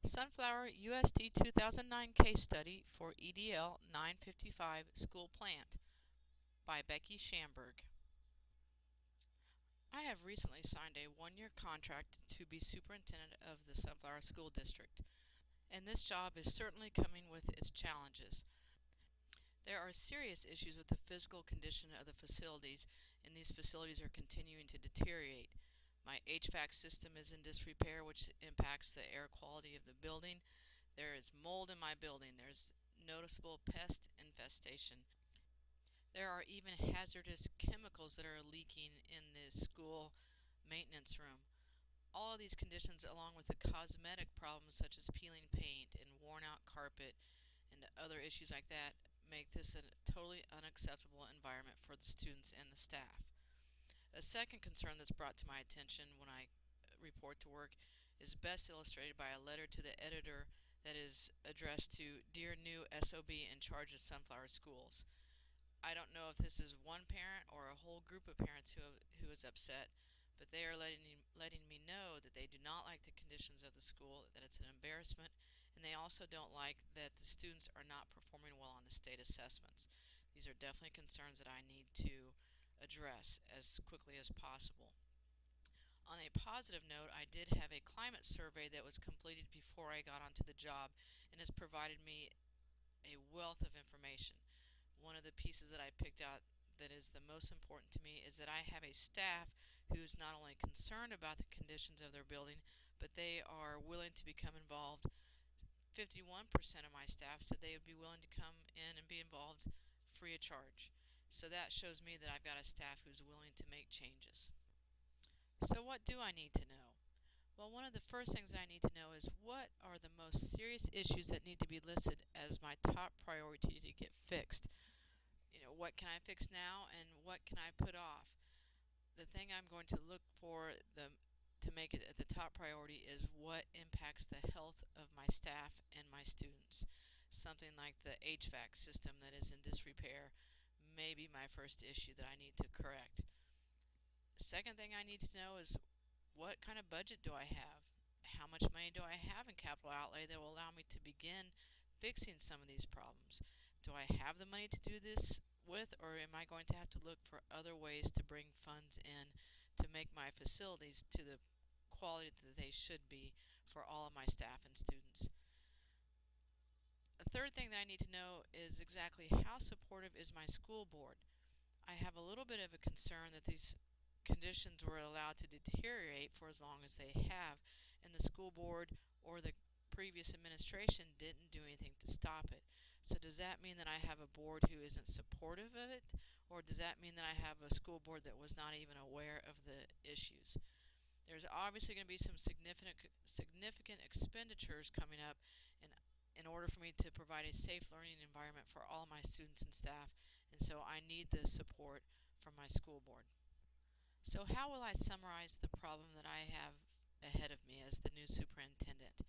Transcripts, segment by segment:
Sunflower USD 2009 Case Study for EDL955 School Plant by Becky Shamburg. I have recently signed a one-year contract to be superintendent of the Sunflower School District, and this job is certainly coming with its challenges. There are serious issues with the physical condition of the facilities, and these facilities are continuing to deteriorate. My HVAC system is in disrepair, which impacts the air quality of the building. There is mold in my building. There's noticeable pest infestation. There are even hazardous chemicals that are leaking in the school maintenance room. All of these conditions, along with the cosmetic problems such as peeling paint and worn out carpet and other issues like that, make this a totally unacceptable environment for the students and the staff. A second concern that's brought to my attention when I report to work is best illustrated by a letter to the editor that is addressed to Dear New SOB in charge of Sunflower Schools. I don't know if this is one parent or a whole group of parents who is upset, but they are letting me know that they do not like the conditions of the school, that it's an embarrassment, and they also don't like that the students are not performing well on the state assessments. These are definitely concerns that I need to address as quickly as possible. On a positive note, I did have a climate survey that was completed before I got onto the job and has provided me a wealth of information. One of the pieces that I picked out that is the most important to me is that I have a staff who is not only concerned about the conditions of their building, but they are willing to become involved. 51% of my staff said they would be willing to come in and be involved free of charge. So that shows me that I've got a staff who's willing to make changes. So what do I need to know? Well, one of the first things that I need to know is what are the most serious issues that need to be listed as my top priority to get fixed. What can I fix now and what can I put off? The thing I'm going to look for to make it at the top priority is what impacts the health of my staff and my students. Something like the HVAC system that is in disrepair may be my first issue that I need to correct. The second thing I need to know is what kind of budget do I have? How much money do I have in capital outlay that will allow me to begin fixing some of these problems? Do I have the money to do this with, or am I going to have to look for other ways to bring funds in to make my facilities to the quality that they should be for all of my staff and students? The third thing that I need to know is exactly how supportive is my school board. I have a little bit of a concern that these conditions were allowed to deteriorate for as long as they have, and the school board or the previous administration didn't do anything to stop it. So does that mean that I have a board who isn't supportive of it, or does that mean that I have a school board that was not even aware of the issues? There's obviously going to be some significant expenditures coming up in order for me to provide a safe learning environment for all my students and staff, and so I need the support from my school board. So how will I summarize the problem that I have ahead of me as the new superintendent?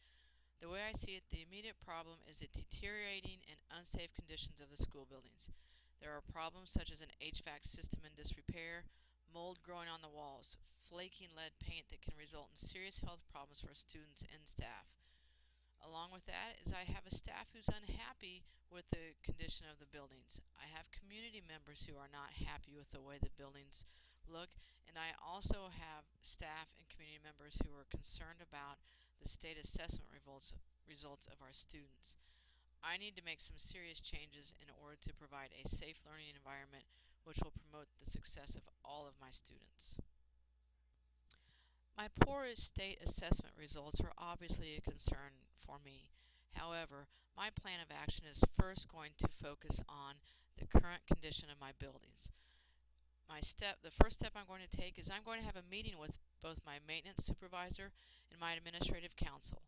The way I see it, the immediate problem is the deteriorating and unsafe conditions of the school buildings. There are problems such as an HVAC system in disrepair, mold growing on the walls, flaking lead paint that can result in serious health problems for students and staff. Along with that is I have a staff who's unhappy with the condition of the buildings. I have community members who are not happy with the way the buildings look, and I also have staff and community members who are concerned about the state assessment results of our students. I need to make some serious changes in order to provide a safe learning environment which will promote the success of all of my students. My poor state assessment results are obviously a concern for me. However, my plan of action is first going to focus on the current condition of my buildings. The first step I'm going to take is I'm going to have a meeting with both my maintenance supervisor and my administrative council.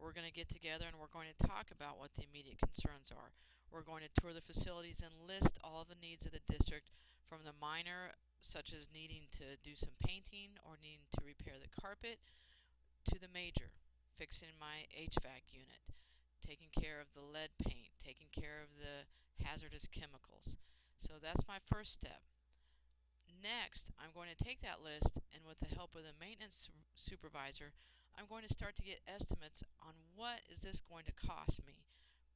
We're going to get together and we're going to talk about what the immediate concerns are. We're going to tour the facilities and list all of the needs of the district, from the minor, such as needing to do some painting or needing to repair the carpet, to the major, fixing my HVAC unit, taking care of the lead paint, taking care of the hazardous chemicals. So that's my first step. Next, I'm going to take that list, and with the help of the maintenance supervisor, I'm going to start to get estimates on what is this going to cost me.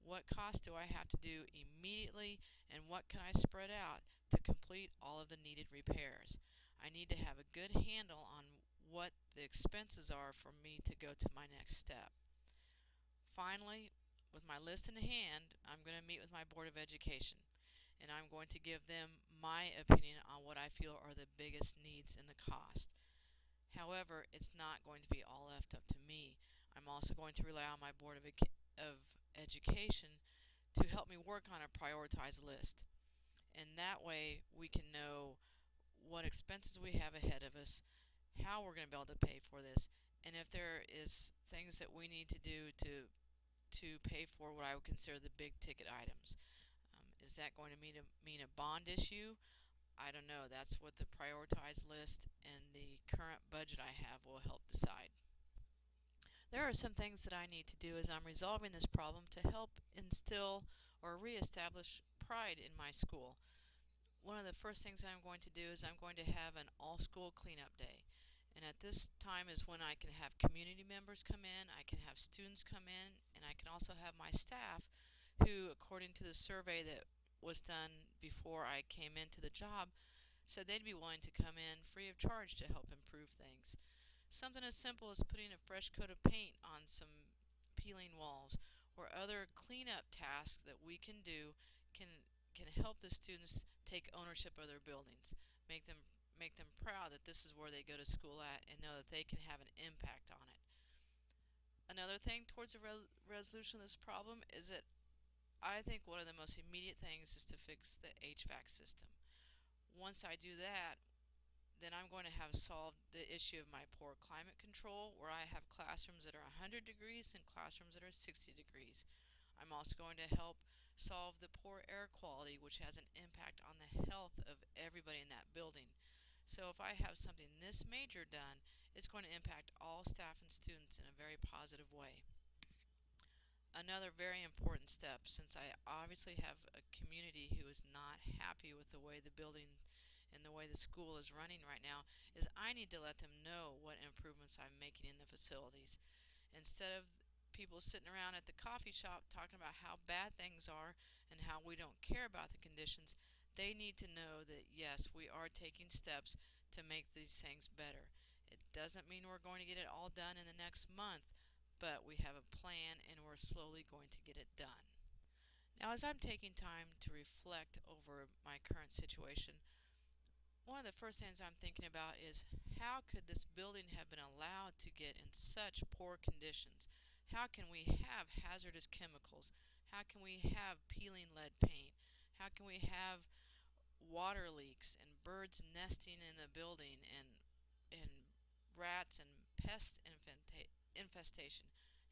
What cost do I have to do immediately, and what can I spread out to complete all of the needed repairs? I need to have a good handle on what the expenses are for me to go to my next step. Finally, with my list in hand, I'm going to meet with my Board of Education, and I'm going to give them my opinion on what I feel are the biggest needs in the cost. However, it's not going to be all left up to me. I'm also going to rely on my Board of Education to help me work on a prioritized list. And that way we can know what expenses we have ahead of us, how we're going to be able to pay for this, and if there is things that we need to do to pay for what I would consider the big ticket items. Is that going to mean a bond issue? I don't know. That's what the prioritized list and the current budget I have will help decide. There are some things that I need to do as I'm resolving this problem to help instill or reestablish pride in my school. One of the first things I'm going to do is I'm going to have an all-school cleanup day. And at this time is when I can have community members come in, I can have students come in, and I can also have my staff who, according to the survey that was done before I came into the job, said they'd be willing to come in free of charge to help improve things. Something as simple as putting a fresh coat of paint on some peeling walls or other cleanup tasks that we can do can help the students take ownership of their buildings, make them proud that this is where they go to school at and know that they can have an impact on it. Another thing towards the resolution of this problem is that I think one of the most immediate things is to fix the HVAC system. Once I do that, then I'm going to have solved the issue of my poor climate control, where I have classrooms that are 100 degrees and classrooms that are 60 degrees. I'm also going to help solve the poor air quality, which has an impact on the health of everybody in that building. So if I have something this major done, it's going to impact all staff and students in a very positive way. Another very important step, since I obviously have a community who is not happy with the way the building and the way the school is running right now, is I need to let them know what improvements I'm making in the facilities. Instead of people sitting around at the coffee shop talking about how bad things are and how we don't care about the conditions, they need to know that yes, we are taking steps to make these things better. It doesn't mean we're going to get it all done in the next month, but we have a plan and we're slowly going to get it done. Now, as I'm taking time to reflect over my current situation, one of the first things I'm thinking about is how could this building have been allowed to get in such poor conditions? How can we have hazardous chemicals? How can we have peeling lead paint? How can we have water leaks and birds nesting in the building and rats and pest infestation?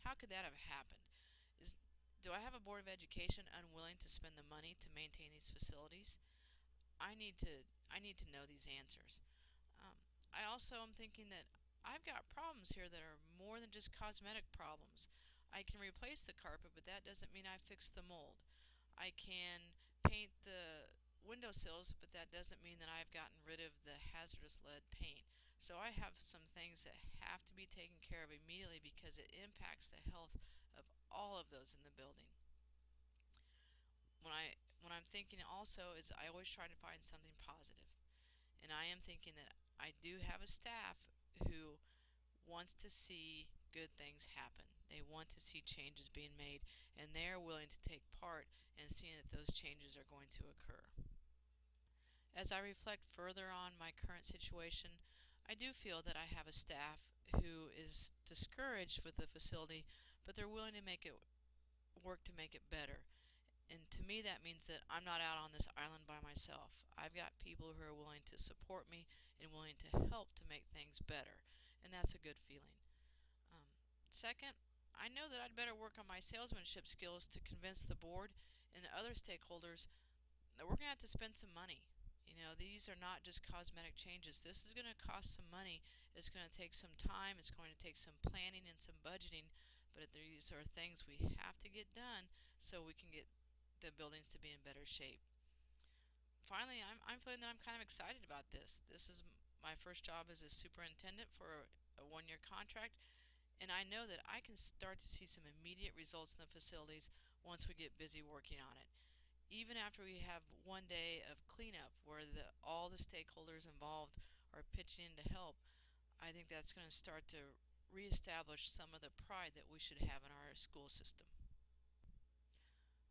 How could that have happened? Is Do I have a Board of Education unwilling to spend the money to maintain these facilities? I need to know these answers. Um, I also am thinking that I've got problems here that are more than just cosmetic problems. I can replace the carpet, but that doesn't mean I fix the mold. I can paint the windowsills, but that doesn't mean that I've gotten rid of the hazardous lead paint. So I have some things that have to be taken care of immediately because it impacts the health of all of those in the building. When I'm thinking also is I always try to find something positive. And I am thinking that I do have a staff who wants to see good things happen. They want to see changes being made, and they are willing to take part in seeing that those changes are going to occur. As I reflect further on my current situation, I do feel that I have a staff who is discouraged with the facility, but they're willing to make it work to make it better. And to me, that means that I'm not out on this island by myself. I've got people who are willing to support me and willing to help to make things better. And that's a good feeling. Second, I know that I'd better work on my salesmanship skills to convince the board and the other stakeholders that we're going to have to spend some money. You know, these are not just cosmetic changes. This is going to cost some money. It's going to take some time. It's going to take some planning and some budgeting. But these are things we have to get done so we can get the buildings to be in better shape. Finally, I'm feeling that I'm kind of excited about this. This is my first job as a superintendent for a one-year contract, And I know that I can start to see some immediate results in the facilities once we get busy working on it. Even after we have one day of cleanup where all the stakeholders involved are pitching in to help, I think that's going to start to reestablish some of the pride that we should have in our school system.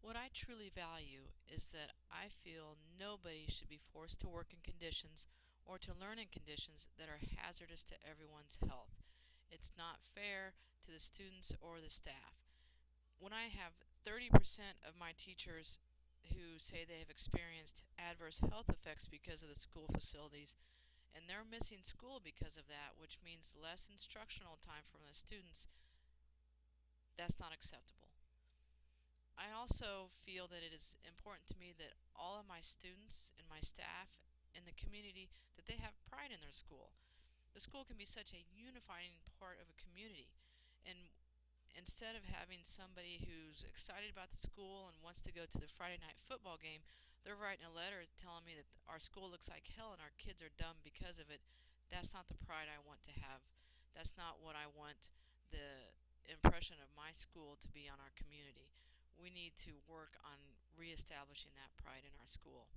What I truly value is that I feel nobody should be forced to work in conditions or to learn in conditions that are hazardous to everyone's health. It's not fair to the students or the staff. When I have 30% of my teachers who say they have experienced adverse health effects because of the school facilities, and they're missing school because of that, which means less instructional time from the students, that's not acceptable. I also feel that it is important to me that all of my students and my staff and the community, that they have pride in their school. The school can be such a unifying part of a community, and instead of having somebody who's excited about the school and wants to go to the Friday night football game, they're writing a letter telling me that our school looks like hell and our kids are dumb because of it. That's not the pride I want to have. That's not what I want the impression of my school to be on our community. We need to work on reestablishing that pride in our school.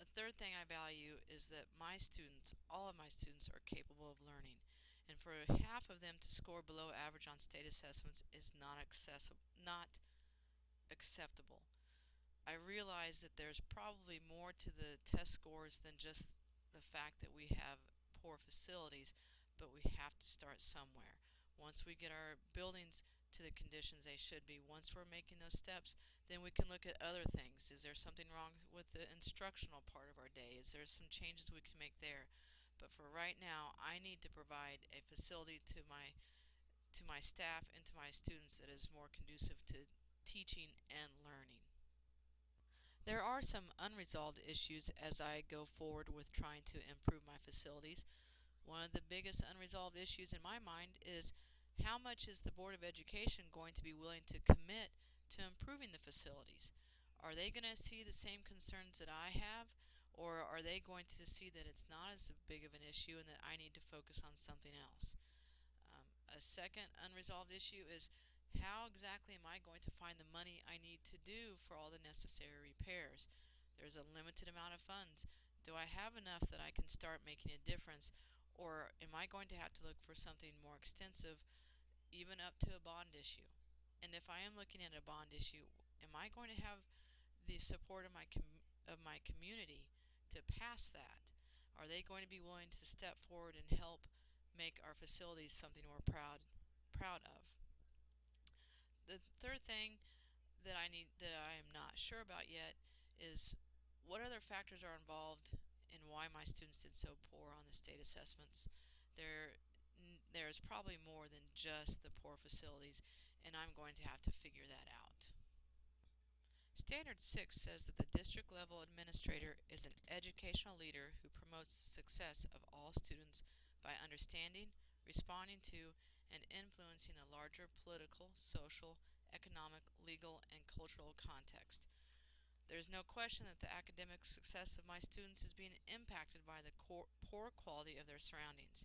A third thing I value is that my students, all of my students, are capable of learning. And for half of them to score below average on state assessments is not acceptable. I realize that there's probably more to the test scores than just the fact that we have poor facilities, but we have to start somewhere. Once we get our buildings to the conditions they should be, once we're making those steps, then we can look at other things. Is there something wrong with the instructional part of our day? Is there some changes we can make there? But for right now, I need to provide a facility to my staff and to my students that is more conducive to teaching and learning. There are some unresolved issues as I go forward with trying to improve my facilities. One of the biggest unresolved issues in my mind is how much is the Board of Education going to be willing to commit to improving the facilities? Are they going to see the same concerns that I have, or are they going to see that it's not as big of an issue and that I need to focus on something else? A second unresolved issue is how exactly am I going to find the money I need to do for all the necessary repairs? There's a limited amount of funds. Do I have enough that I can start making a difference, or am I going to have to look for something more extensive, even up to a bond issue? And if I am looking at a bond issue, am I going to have the support of my community to pass that? Are they going to be willing to step forward and help make our facilities something we're proud of? The third thing that I am not sure about yet is what other factors are involved in why my students did so poor on the state assessments. There's probably more than just the poor facilities, and I'm going to have to figure that out. Standard 6 says that the district level administrator is an educational leader who promotes the success of all students by understanding, responding to, and influencing the larger political, social, economic, legal, and cultural context. There's no question that the academic success of my students is being impacted by the poor quality of their surroundings.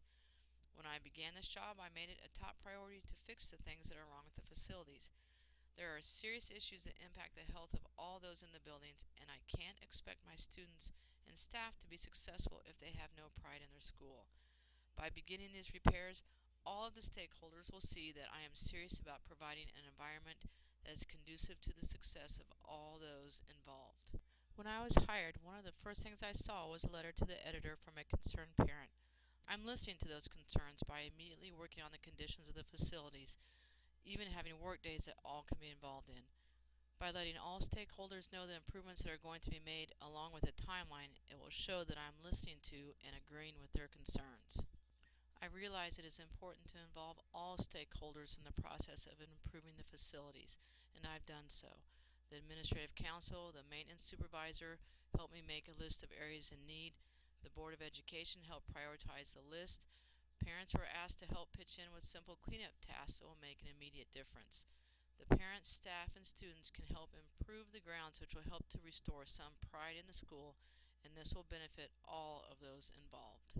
When I began this job, I made it a top priority to fix the things that are wrong with the facilities. There are serious issues that impact the health of all those in the buildings, and I can't expect my students and staff to be successful if they have no pride in their school. By beginning these repairs, all of the stakeholders will see that I am serious about providing an environment that is conducive to the success of all those involved. When I was hired, one of the first things I saw was a letter to the editor from a concerned parent. I'm listening to those concerns by immediately working on the conditions of the facilities, even having work days that all can be involved in. By letting all stakeholders know the improvements that are going to be made along with a timeline, it will show that I am listening to and agreeing with their concerns. I realize it is important to involve all stakeholders in the process of improving the facilities, and I've done so. The Administrative Council, the Maintenance Supervisor helped me make a list of areas in need. The Board of Education helped prioritize the list. Parents were asked to help pitch in with simple cleanup tasks that will make an immediate difference. The parents, staff, and students can help improve the grounds, which will help to restore some pride in the school, and this will benefit all of those involved.